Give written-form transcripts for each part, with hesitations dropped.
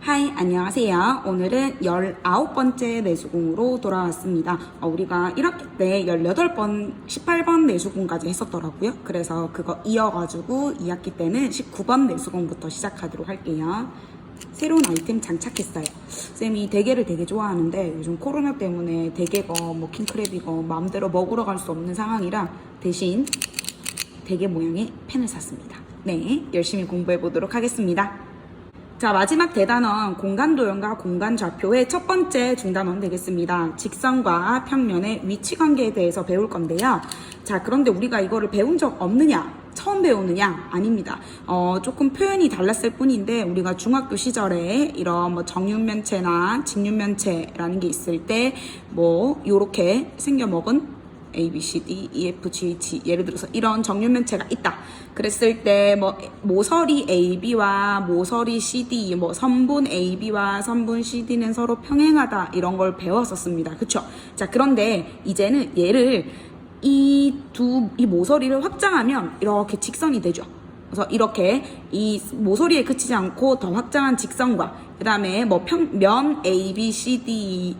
하이, 안녕하세요. 오늘은 19번째 내수공으로 돌아왔습니다. 우리가 1학기 때 18번, 18번 내수공까지 했었더라고요. 그래서 그거 이어가지고 2학기 때는 19번 내수공부터 시작하도록 할게요. 새로운 아이템 장착했어요. 쌤이 대게를 되게 좋아하는데 요즘 코로나 때문에 대게가 뭐 킹크랩이고 마음대로 먹으러 갈 수 없는 상황이라 대신 대게 모양의 펜을 샀습니다. 네, 열심히 공부해 보도록 하겠습니다. 자, 마지막 대단원 공간도형과 공간좌표의 첫 번째 중단원 되겠습니다. 직선과 평면의 위치관계에 대해서 배울 건데요. 자, 그런데 우리가 이거를 배운 적 없느냐? 처음 배우느냐? 아닙니다. 조금 표현이 달랐을 뿐인데 우리가 중학교 시절에 이런 뭐 정육면체나 직육면체라는 게 있을 때 뭐 요렇게 생겨먹은 A, B, C, D, E, F, G, H 예를 들어서 이런 정육면체가 있다. 그랬을 때 뭐 모서리 AB와 모서리 CD, 뭐 선분 AB와 선분 CD는 서로 평행하다 이런 걸 배웠었습니다. 그쵸? 자, 그런데 이제는 얘를 이 모서리를 확장하면 이렇게 직선이 되죠. 그래서 이렇게 이 모서리에 그치지 않고 더 확장한 직선과 그 다음에 뭐 면 A, B, C, D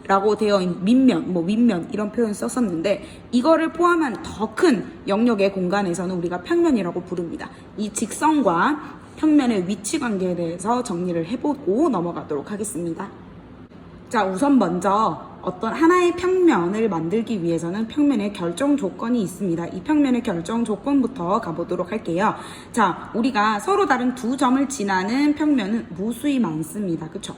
라고 되어 있는 밑면, 윗면 이런 표현 썼었는데 이거를 포함한 더 큰 영역의 공간에서는 우리가 평면이라고 부릅니다. 이 직선과 평면의 위치 관계에 대해서 정리를 해보고 넘어가도록 하겠습니다. 자, 우선 먼저 어떤 하나의 평면을 만들기 위해서는 평면의 결정 조건이 있습니다. 이 평면의 결정 조건부터 가보도록 할게요. 자, 우리가 서로 다른 두 점을 지나는 평면은 무수히 많습니다. 그쵸?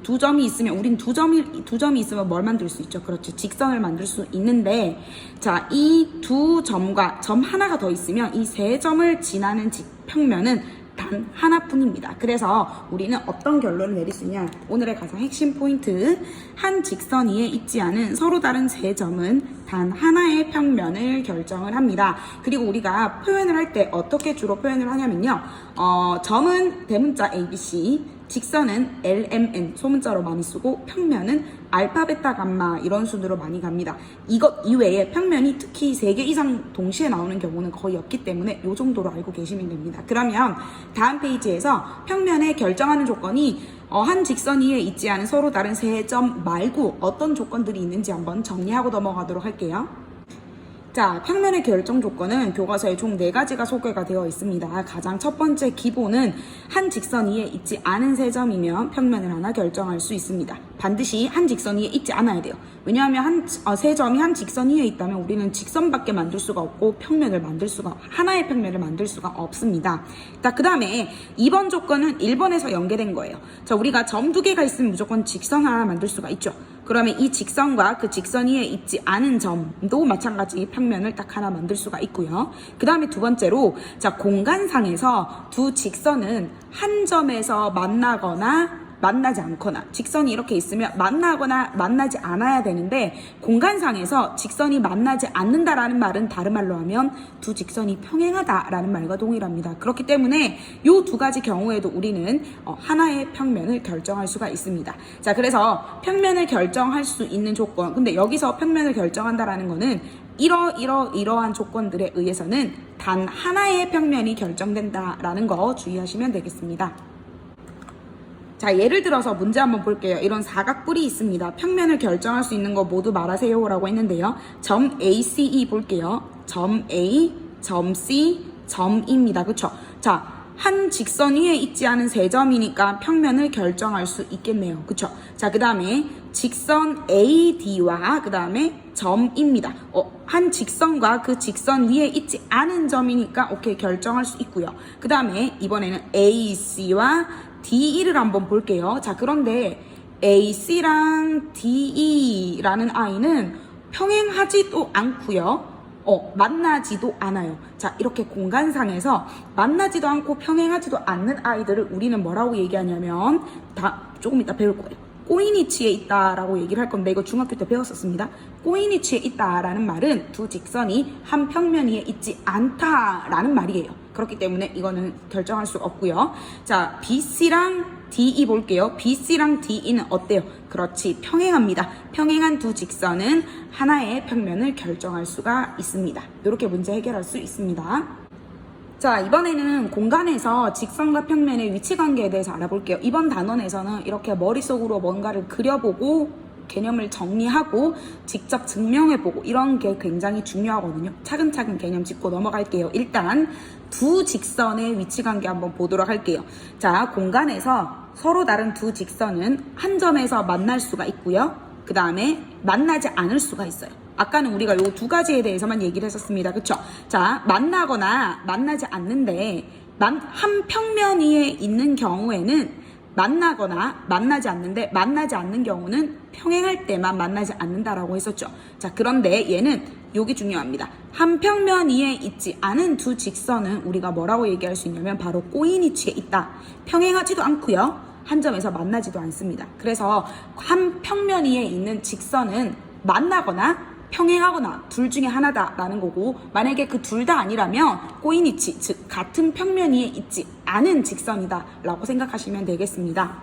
두 점이 있으면 우린 두 점이 있으면 뭘 만들 수 있죠? 그렇죠. 직선을 만들 수 있는데 자, 이 두 점과 점 하나가 더 있으면 이 세 점을 지나는 평면은 단 하나뿐입니다. 그래서 우리는 어떤 결론을 내릴 수 있냐? 오늘의 가장 핵심 포인트, 한 직선 위에 있지 않은 서로 다른 세 점은 단 하나의 평면을 결정을 합니다. 그리고 우리가 표현을 할 때 어떻게 주로 표현을 하냐면요. 점은 대문자 ABC, 직선은 LMN 소문자로 많이 쓰고 평면은 알파, 베타, 감마 이런 순으로 많이 갑니다. 이것 이외에 평면이 특히 3개 이상 동시에 나오는 경우는 거의 없기 때문에 이 정도로 알고 계시면 됩니다. 그러면 다음 페이지에서 평면에 결정하는 조건이 한 직선 위에 있지 않은 서로 다른 세 점 말고 어떤 조건들이 있는지 한번 정리하고 넘어가도록 할게요. 자, 평면의 결정 조건은 교과서에 총 4가지가 소개가 되어 있습니다. 가장 첫 번째 기본은 한 직선 위에 있지 않은 세 점이면 평면을 하나 결정할 수 있습니다. 반드시 한 직선 위에 있지 않아야 돼요. 왜냐하면 세 점이 한 직선 위에 있다면 우리는 직선밖에 만들 수가 없고 하나의 평면을 만들 수가 없습니다. 자, 그 다음에 2번 조건은 1번에서 연계된 거예요. 자, 우리가 점 2개가 있으면 무조건 직선 하나 만들 수가 있죠. 그러면 이 직선과 그 직선 위에 있지 않은 점도 마찬가지 평면을 딱 하나 만들 수가 있고요. 그 다음에 두 번째로 자, 공간상에서 두 직선은 한 점에서 만나거나 만나지 않거나 직선이 이렇게 있으면 만나거나 만나지 않아야 되는데 공간상에서 직선이 만나지 않는다라는 말은 다른 말로 하면 두 직선이 평행하다라는 말과 동일합니다. 그렇기 때문에 이 2가지 경우에도 우리는 하나의 평면을 결정할 수가 있습니다. 자, 그래서 평면을 결정할 수 있는 조건, 근데 여기서 평면을 결정한다라는 거는 이러한 조건들에 의해서는 단 하나의 평면이 결정된다라는 거 주의하시면 되겠습니다. 자, 예를 들어서 문제 한번 볼게요. 이런 사각뿔이 있습니다. 평면을 결정할 수 있는 거 모두 말하세요 라고 했는데요. 점 ACE 볼게요. 점 A, 점 C, 점 E입니다. 그쵸? 자, 한 직선 위에 있지 않은 세 점이니까 평면을 결정할 수 있겠네요. 그쵸? 자, 그 다음에 직선 AD와 그 다음에 점입니다. 한 직선과 그 직선 위에 있지 않은 점이니까 오케이, 결정할 수 있고요. 그 다음에 이번에는 AC와 DE를 한번 볼게요. 자, 그런데 AC랑 DE라는 아이는 평행하지도 않고요. 만나지도 않아요. 자, 이렇게 공간상에서 만나지도 않고 평행하지도 않는 아이들을 우리는 뭐라고 얘기하냐면 조금 이따 배울 거예요. 꼬인 위치에 있다라고 얘기를 할 건데 이거 중학교 때 배웠었습니다. 꼬인 위치에 있다라는 말은 두 직선이 한 평면 위에 있지 않다라는 말이에요. 그렇기 때문에 이거는 결정할 수 없고요. 자, BC랑 DE 볼게요. BC랑 DE는 어때요? 그렇지, 평행합니다. 평행한 두 직선은 하나의 평면을 결정할 수가 있습니다. 이렇게 문제 해결할 수 있습니다. 자, 이번에는 공간에서 직선과 평면의 위치 관계에 대해서 알아볼게요. 이번 단원에서는 이렇게 머릿속으로 뭔가를 그려보고 개념을 정리하고 직접 증명해보고 이런 게 굉장히 중요하거든요. 차근차근 개념 짚고 넘어갈게요. 일단 두 직선의 위치 관계 한번 보도록 할게요. 자, 공간에서 서로 다른 두 직선은 한 점에서 만날 수가 있고요. 그 다음에 만나지 않을 수가 있어요. 아까는 우리가 요 두 가지에 대해서만 얘기를 했었습니다. 그쵸? 자, 만나거나 만나지 않는데 한 평면 위에 있는 경우에는 만나거나 만나지 않는데 만나지 않는 경우는 평행할 때만 만나지 않는다라고 했었죠. 자, 그런데 얘는 여기 중요합니다. 한 평면 위에 있지 않은 두 직선은 우리가 뭐라고 얘기할 수 있냐면 바로 꼬인 위치에 있다. 평행하지도 않고요. 한 점에서 만나지도 않습니다. 그래서 한 평면 위에 있는 직선은 만나거나 평행하거나 둘 중에 하나다라는 거고, 만약에 그 둘 다 아니라면 꼬인 위치, 즉 같은 평면 위에 있지 않은 직선이다 라고 생각하시면 되겠습니다.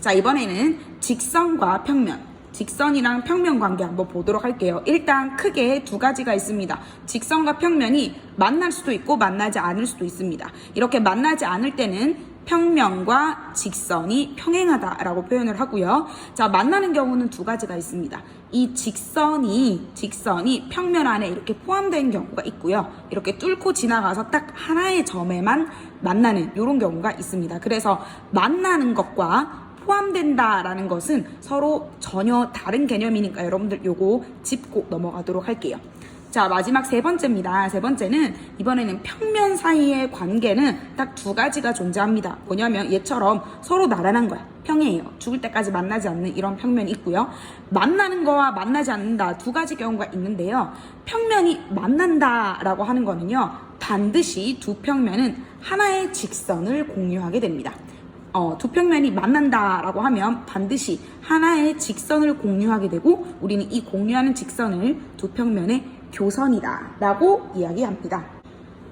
자, 이번에는 직선과 평면, 직선이랑 평면 관계 한번 보도록 할게요. 일단 크게 두 가지가 있습니다. 직선과 평면이 만날 수도 있고 만나지 않을 수도 있습니다. 이렇게 만나지 않을 때는 평면과 직선이 평행하다라고 표현을 하고요. 자, 만나는 경우는 두 가지가 있습니다. 이 직선이 평면 안에 이렇게 포함된 경우가 있고요. 이렇게 뚫고 지나가서 딱 하나의 점에만 만나는 이런 경우가 있습니다. 그래서 만나는 것과 포함된다라는 것은 서로 전혀 다른 개념이니까 여러분들 요거 짚고 넘어가도록 할게요. 자, 마지막 세 번째입니다. 세 번째는 이번에는 평면 사이의 관계는 딱 두 가지가 존재합니다. 뭐냐면 얘처럼 서로 나란한 거야. 평행해요. 죽을 때까지 만나지 않는 이런 평면이 있고요. 만나는 거와 만나지 않는다 두 가지 경우가 있는데요. 평면이 만난다라고 하는 거는요. 반드시 두 평면은 하나의 직선을 공유하게 됩니다. 두 평면이 만난다라고 하면 반드시 하나의 직선을 공유하게 되고 우리는 이 공유하는 직선을 두 평면의 교선이다 라고 이야기합니다.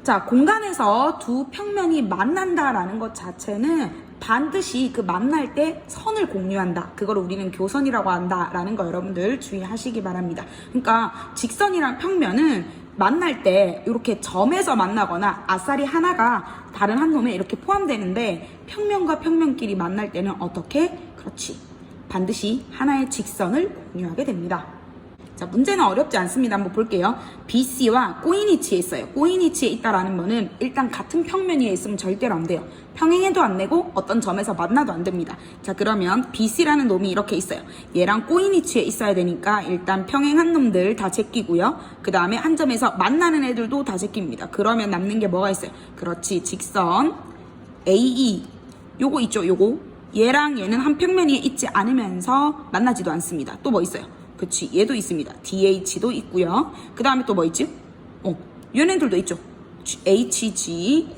자, 공간에서 두 평면이 만난다라는 것 자체는 반드시 그 만날 때 선을 공유한다. 그걸 우리는 교선이라고 한다라는 거 여러분들 주의하시기 바랍니다. 그러니까 직선이랑 평면은 만날 때 이렇게 점에서 만나거나 아싸리 하나가 다른 한 놈에 이렇게 포함되는데 평면과 평면끼리 만날 때는 어떻게? 그렇지. 반드시 하나의 직선을 공유하게 됩니다. 자, 문제는 어렵지 않습니다. 한번 볼게요. BC와 꼬인 위치에 있어요. 꼬인 위치에 있다라는 거는 일단 같은 평면 위에 있으면 절대로 안 돼요. 평행해도 안 되고 어떤 점에서 만나도 안 됩니다. 자, 그러면 BC라는 놈이 이렇게 있어요. 얘랑 꼬인 위치에 있어야 되니까 일단 평행한 놈들 다 제끼고요. 그 다음에 한 점에서 만나는 애들도 다 제낍니다. 그러면 남는 게 뭐가 있어요? 그렇지, 직선 AE 요거 있죠, 요거. 얘랑 얘는 한 평면 위에 있지 않으면서 만나지도 않습니다. 또 뭐 있어요? 그치, 얘도 있습니다. DH도 있고요. 그 다음에 또 뭐 있지? 얘네들도 있죠. HG,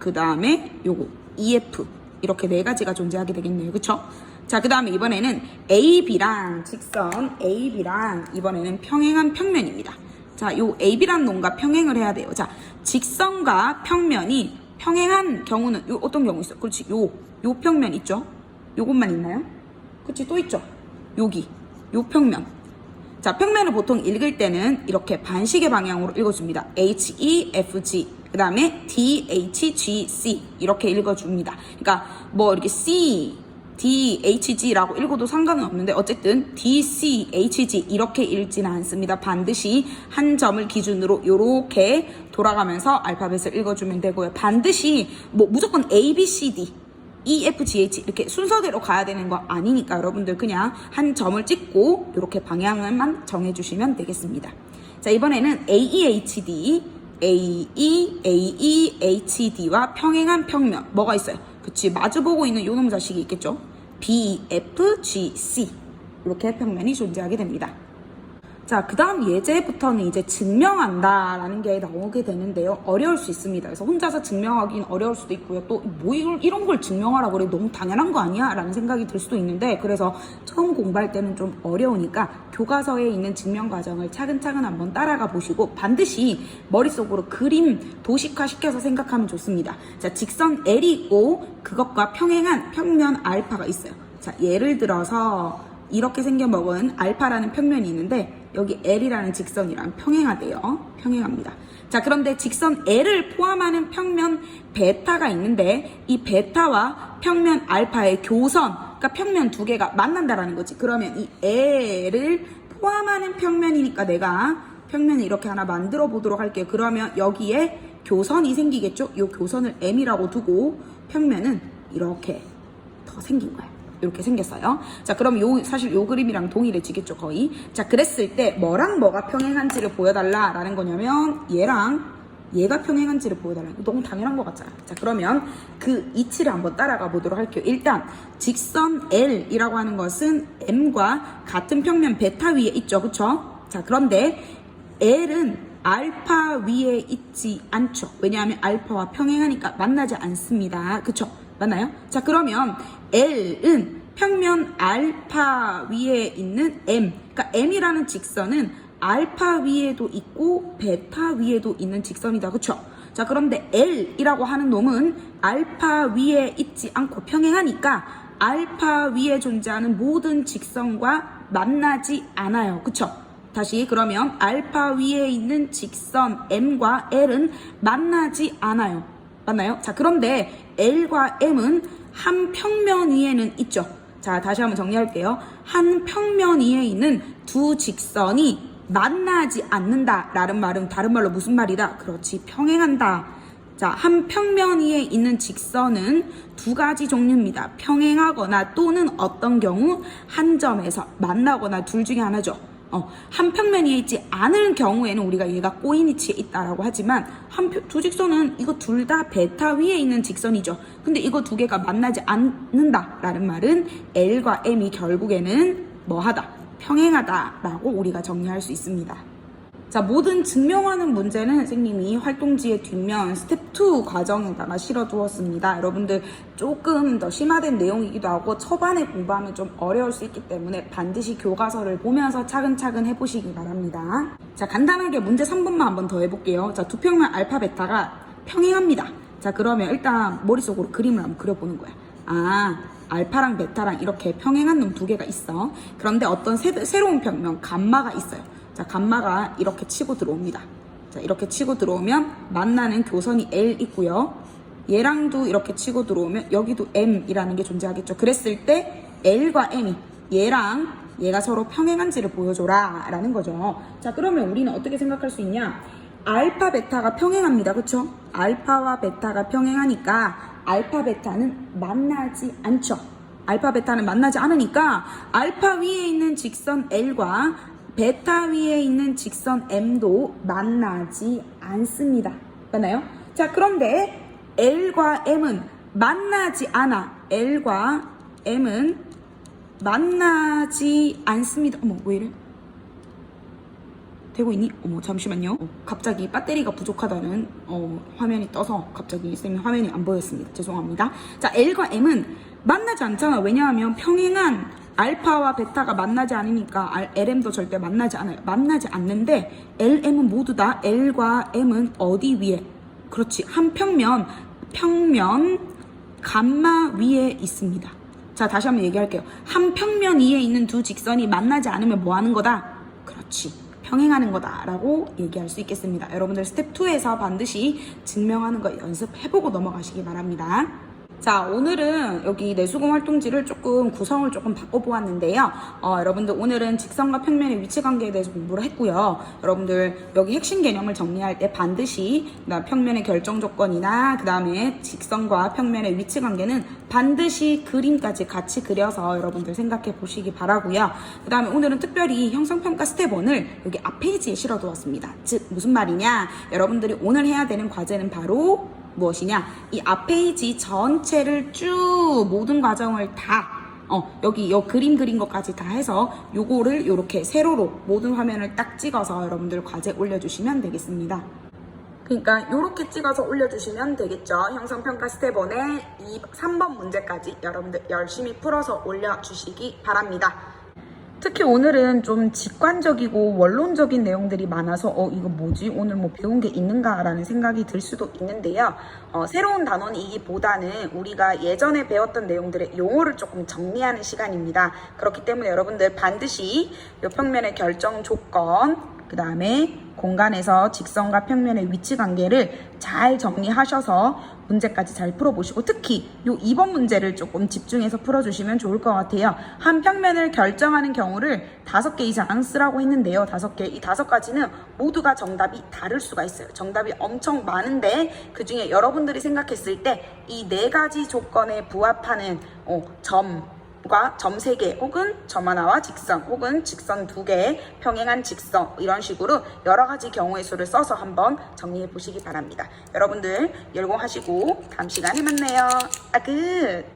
그 다음에 요거 EF, 이렇게 네 가지가 존재하게 되겠네요. 그쵸? 자, 그 다음에 이번에는 AB랑 직선 AB랑 이번에는 평행한 평면입니다. 자, 요 AB란 놈과 평행을 해야 돼요. 자, 직선과 평면이 평행한 경우는 요 어떤 경우 있어요? 그렇지, 요 평면 있죠? 요것만 있나요? 그치, 또 있죠? 여기 요 평면. 자, 평면을 보통 읽을 때는 이렇게 반시계 방향으로 읽어줍니다. HEFG, 그 다음에 DHGC 이렇게 읽어줍니다. 그러니까 뭐 이렇게 C, DHG라고 읽어도 상관은 없는데 어쨌든 DCHG 이렇게 읽지는 않습니다. 반드시 한 점을 기준으로 이렇게 돌아가면서 알파벳을 읽어주면 되고요. 반드시 뭐 무조건 ABCD EFGH 이렇게 순서대로 가야 되는 거 아니니까 여러분들 그냥 한 점을 찍고 이렇게 방향만 정해주시면 되겠습니다. 자, 이번에는 AEHD, AEHD와 평행한 평면 뭐가 있어요? 그치, 마주보고 있는 요놈 자식이 있겠죠? BFGC 이렇게 평면이 존재하게 됩니다. 자, 그 다음 예제부터는 이제 증명한다 라는 게 나오게 되는데요. 어려울 수 있습니다. 그래서 혼자서 증명하기는 어려울 수도 있고요. 또 뭐 이런 걸 증명하라고 그래, 너무 당연한 거 아니야? 라는 생각이 들 수도 있는데, 그래서 처음 공부할 때는 좀 어려우니까 교과서에 있는 증명 과정을 차근차근 한번 따라가 보시고 반드시 머릿속으로 그림 도식화 시켜서 생각하면 좋습니다. 자, 직선 L이 있고 그것과 평행한 평면 알파가 있어요. 자, 예를 들어서 이렇게 생겨먹은 알파라는 평면이 있는데 여기 L이라는 직선이랑 평행하대요. 평행합니다. 자, 그런데 직선 L을 포함하는 평면 베타가 있는데 이 베타와 평면 알파의 교선, 그러니까 평면 두 개가 만난다라는 거지. 그러면 이 L을 포함하는 평면이니까 내가 평면을 이렇게 하나 만들어 보도록 할게요. 그러면 여기에 교선이 생기겠죠? 이 교선을 M이라고 두고 평면은 이렇게 더 생긴 거예요. 이렇게 생겼어요. 자, 그럼 사실 요 그림이랑 동일해지겠죠, 거의. 자, 그랬을 때 뭐랑 뭐가 평행한지를 보여달라라는 거냐면 얘랑 얘가 평행한지를 보여달라. 너무 당연한 것 같잖아. 자, 그러면 그 이치를 한번 따라가 보도록 할게요. 일단 직선 L이라고 하는 것은 M과 같은 평면 베타 위에 있죠, 그쵸? 자, 그런데 L은 알파 위에 있지 않죠. 왜냐하면 알파와 평행하니까 만나지 않습니다. 그쵸? 맞나요? 자, 그러면 L은 평면 알파 위에 있는 M, 그러니까 M이라는 직선은 알파 위에도 있고 베타 위에도 있는 직선이다. 그쵸? 자, 그런데 L이라고 하는 놈은 알파 위에 있지 않고 평행하니까 알파 위에 존재하는 모든 직선과 만나지 않아요. 그쵸? 다시 그러면 알파 위에 있는 직선 M과 L은 만나지 않아요. 맞나요? 자, 그런데 L과 M은 한 평면 위에는 있죠. 자, 다시 한번 정리할게요. 한 평면 위에 있는 두 직선이 만나지 않는다 라는 말은 다른 말로 무슨 말이다? 그렇지, 평행한다. 자, 한 평면 위에 있는 직선은 두 가지 종류입니다. 평행하거나 또는 어떤 경우 한 점에서 만나거나 둘 중에 하나죠. 한 평면 위에 있지 않은 경우에는 우리가 얘가 꼬인 위치에 있다라고 하지만 두 직선은 이거 둘 다 베타 위에 있는 직선이죠. 근데 이거 두 개가 만나지 않는다라는 말은 L과 M이 결국에는 뭐하다? 평행하다라고 우리가 정리할 수 있습니다. 자, 모든 증명하는 문제는 선생님이 활동지의 뒷면 스텝 2 과정에다가 실어두었습니다. 여러분들 조금 더 심화된 내용이기도 하고 초반에 공부하면 좀 어려울 수 있기 때문에 반드시 교과서를 보면서 차근차근 해보시기 바랍니다. 자, 간단하게 문제 3번만 한번 더 해볼게요. 자, 두 평면 알파 베타가 평행합니다. 자, 그러면 일단 머릿속으로 그림을 한번 그려보는 거야. 아, 알파랑 베타랑 이렇게 평행한 놈 두 개가 있어. 그런데 어떤 새로운 평면 감마가 있어요. 자, 감마가 이렇게 치고 들어옵니다. 자, 이렇게 치고 들어오면 만나는 교선이 L 있고요. 얘랑도 이렇게 치고 들어오면 여기도 M이라는 게 존재하겠죠. 그랬을 때 L과 M이 얘랑 얘가 서로 평행한지를 보여줘라 라는 거죠. 자, 그러면 우리는 어떻게 생각할 수 있냐? 알파 베타가 평행합니다. 그쵸? 알파와 베타가 평행하니까 알파 베타는 만나지 않죠. 알파 베타는 만나지 않으니까 알파 위에 있는 직선 L과 베타 위에 있는 직선 M도 만나지 않습니다. 맞나요? 자, 그런데 L과 M은 만나지 않아. L과 M은 만나지 않습니다. 어머, 왜 이래? 되고 있니? 어머, 잠시만요. 갑자기 배터리가 부족하다는 화면이 떠서 갑자기 쌤 화면이 안 보였습니다. 죄송합니다. 자, L과 M은 만나지 않잖아. 왜냐하면 평행한 알파와 베타가 만나지 않으니까 LM도 절대 만나지 않아요. 만나지 않는데 LM은 모두 다 L과 M은 어디 위에? 그렇지, 한 평면 감마 위에 있습니다. 자, 다시 한번 얘기할게요. 한 평면 위에 있는 두 직선이 만나지 않으면 뭐 하는 거다? 그렇지, 평행하는 거다라고 얘기할 수 있겠습니다. 여러분들 스텝 2에서 반드시 증명하는 거 연습해보고 넘어가시기 바랍니다. 자, 오늘은 여기 내수공 활동지를 조금 구성을 조금 바꿔보았는데요. 여러분들 오늘은 직선과 평면의 위치 관계에 대해서 공부를 했고요. 여러분들 여기 핵심 개념을 정리할 때 반드시 평면의 결정 조건이나 그 다음에 직선과 평면의 위치 관계는 반드시 그림까지 같이 그려서 여러분들 생각해 보시기 바라고요. 그 다음에 오늘은 특별히 형성평가 스텝 1을 여기 앞 페이지에 실어두었습니다. 즉 무슨 말이냐? 여러분들이 오늘 해야 되는 과제는 바로 무엇이냐? 이 앞 페이지 전체를 쭉 모든 과정을 다 여기 그림 그린 것까지 다 해서 요거를 요렇게 세로로 모든 화면을 딱 찍어서 여러분들 과제 올려주시면 되겠습니다. 그러니까 요렇게 찍어서 올려주시면 되겠죠. 형성평가 스텝 1의 3번 문제까지 여러분들 열심히 풀어서 올려주시기 바랍니다. 특히 오늘은 좀 직관적이고 원론적인 내용들이 많아서 이거 뭐지? 오늘 뭐 배운 게 있는가라는 생각이 들 수도 있는데요. 새로운 단원이기보다는 우리가 예전에 배웠던 내용들의 용어를 조금 정리하는 시간입니다. 그렇기 때문에 여러분들 반드시 요 평면의 결정 조건, 그 다음에 공간에서 직선과 평면의 위치 관계를 잘 정리하셔서 문제까지 잘 풀어보시고, 특히 요 2번 문제를 조금 집중해서 풀어주시면 좋을 것 같아요. 한 평면을 결정하는 경우를 5개 이상 쓰라고 했는데요. 5개, 이 5가지는 모두가 정답이 다를 수가 있어요. 정답이 엄청 많은데 그 중에 여러분들이 생각했을 때 이 4가지 조건에 부합하는 점과 점 3개, 혹은 점 하나와 직선, 혹은 직선 2개, 평행한 직선, 이런 식으로 여러 가지 경우의 수를 써서 한번 정리해 보시기 바랍니다. 여러분들 열공하시고 다음 시간에 만나요. 끝!